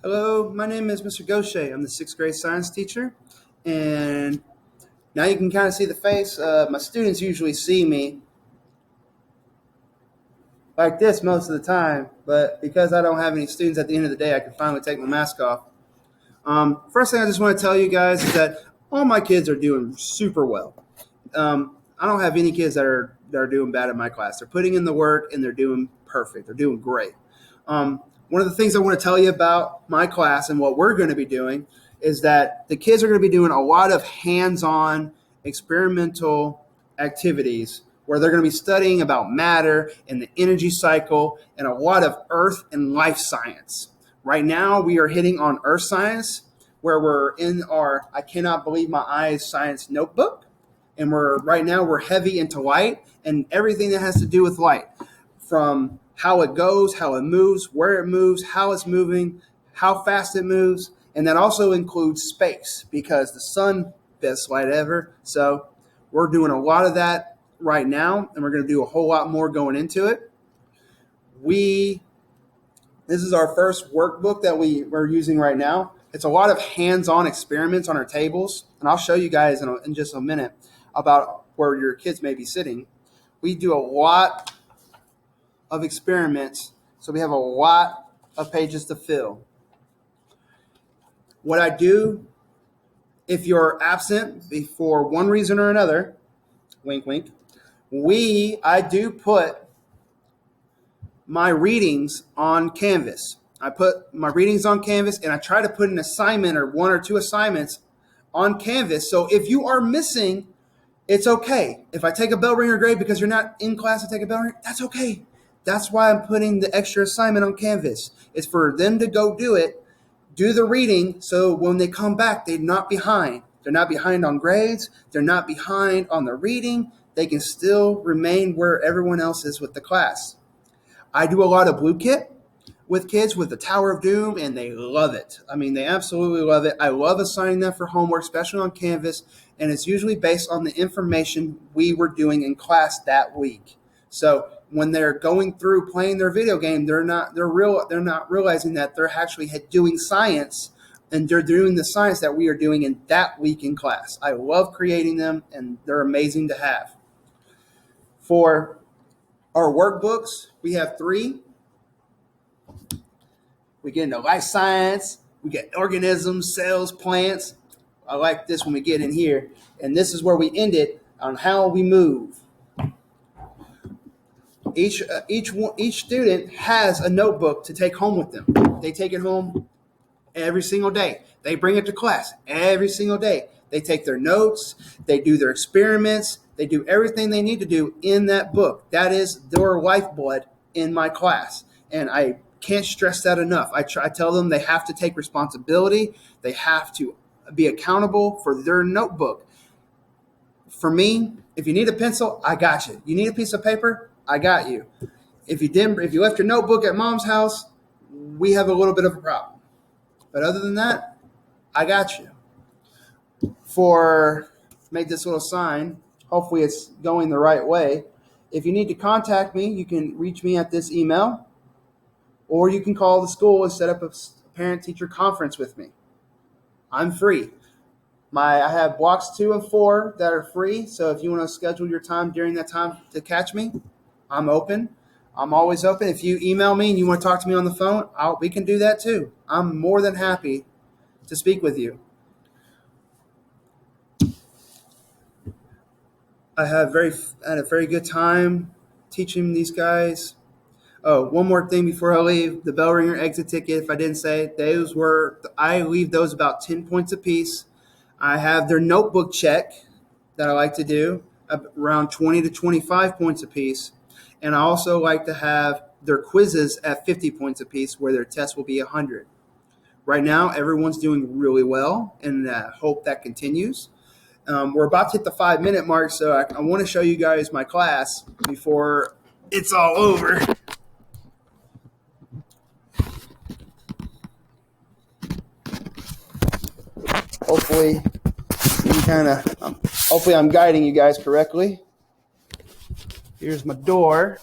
Hello, my name is Mr. Gaucher. I'm the sixth grade science teacher. And now you can kind of see the face. My students usually see me like this most of the time, but because I don't have any students at the end of the day, I can finally take my mask off. First thing I just want to tell you guys is that all my kids are doing super well. I don't have any kids that are doing bad in my class. They're putting in the work and they're doing perfect. They're doing great. One of the things I want to tell you about my class and what we're going to be doing is that the kids are going to be doing a lot of hands-on experimental activities where they're going to be studying about matter and the energy cycle and a lot of earth and life science. Right now, we are hitting on earth science, where we're in our I cannot believe my eyes science notebook. And we're heavy into light and everything that has to do with light, from how it goes, how it moves, where it moves, how it's moving, how fast it moves. And that also includes space, because the sun, best light ever. So we're doing a lot of that right now, and we're going to do a whole lot more going into it. This is our first workbook that we're using right now. It's a lot of hands-on experiments on our tables, and I'll show you guys in just a minute about where your kids may be sitting. We do a lot of experiments, so we have a lot of pages to fill. What I do, if you're absent for one reason or another, wink, wink, I do put my readings on Canvas. I put my readings on Canvas, and I try to put an assignment or one or two assignments on Canvas. So if you are missing, it's okay. If I take a bell ringer grade because you're not in class to take a bell ringer, that's okay. That's why I'm putting the extra assignment on Canvas. It's for them to go do it, do the reading, so when they come back, they're not behind. They're not behind on grades. They're not behind on the reading. They can still remain where everyone else is with the class. I do a lot of Blue Kit with kids with the Tower of Doom, and they love it. I mean, they absolutely love it. I love assigning them for homework, especially on Canvas, and it's usually based on the information we were doing in class that week. So when they're going through playing their video game, they're not realizing that they're actually doing science, and they're doing the science that we are doing in that week in class. I love creating them, and they're amazing to have. For our workbooks, we have 3. We get into life science, we get organisms, cells, plants. I like this when we get in here. And this is where we end it on how we move. Each student has a notebook to take home with them. They take it home every single day. They bring it to class every single day. They take their notes, they do their experiments, they do everything they need to do in that book. That is their lifeblood in my class. And I can't stress that enough. I tell them they have to take responsibility. They have to be accountable for their notebook. For me, if you need a pencil, I got you. You need a piece of paper, I got you. If you left your notebook at mom's house, we have a little bit of a problem. But other than that, I got you. Make this little sign. Hopefully it's going the right way. If you need to contact me, you can reach me at this email, or you can call the school and set up a parent-teacher conference with me. I'm free. I have blocks 2 and 4 that are free, so if you want to schedule your time during that time to catch me, I'm open. I'm always open. If you email me and you want to talk to me on the phone, we can do that too. I'm more than happy to speak with you. I had a very good time teaching these guys. Oh, one more thing before I leave. The bell ringer exit ticket, if I didn't say, I leave those about 10 points apiece. I have their notebook check that I like to do, around 20 to 25 points apiece. And I also like to have their quizzes at 50 points apiece, where their test will be 100. Right now, everyone's doing really well, and I hope that continues. We're about to hit the 5-minute mark, so I want to show you guys my class before it's all over. Hopefully I'm guiding you guys correctly. Here's my door.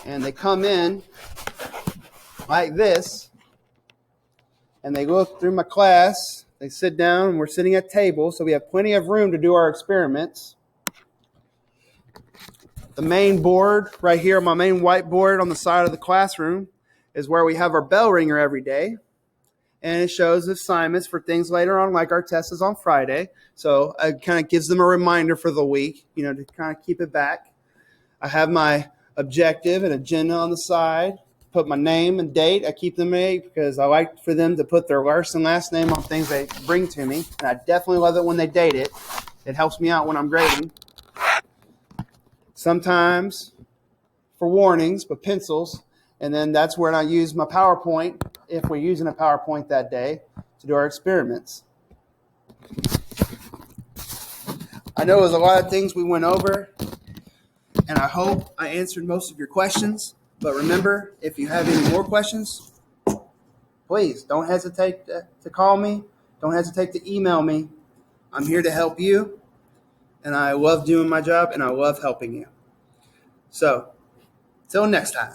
And they come in like this, and they go through my class. They sit down, and we're sitting at tables, so we have plenty of room to do our experiments. The main board right here, my main whiteboard on the side of the classroom, is where we have our bell ringer every day. And it shows assignments for things later on, like our test is on Friday. So it kind of gives them a reminder for the week, to kind of keep it back. I have my objective and agenda on the side, put my name and date. I keep them because I like for them to put their first and last name on things they bring to me. And I definitely love it when they date it. It helps me out when I'm grading. Sometimes for warnings, but pencils. And then that's where I use my PowerPoint, if we're using a PowerPoint that day, to do our experiments. I know it was a lot of things we went over, and I hope I answered most of your questions. But remember, if you have any more questions, please don't hesitate to call me. Don't hesitate to email me. I'm here to help you, and I love doing my job, and I love helping you. So, till next time.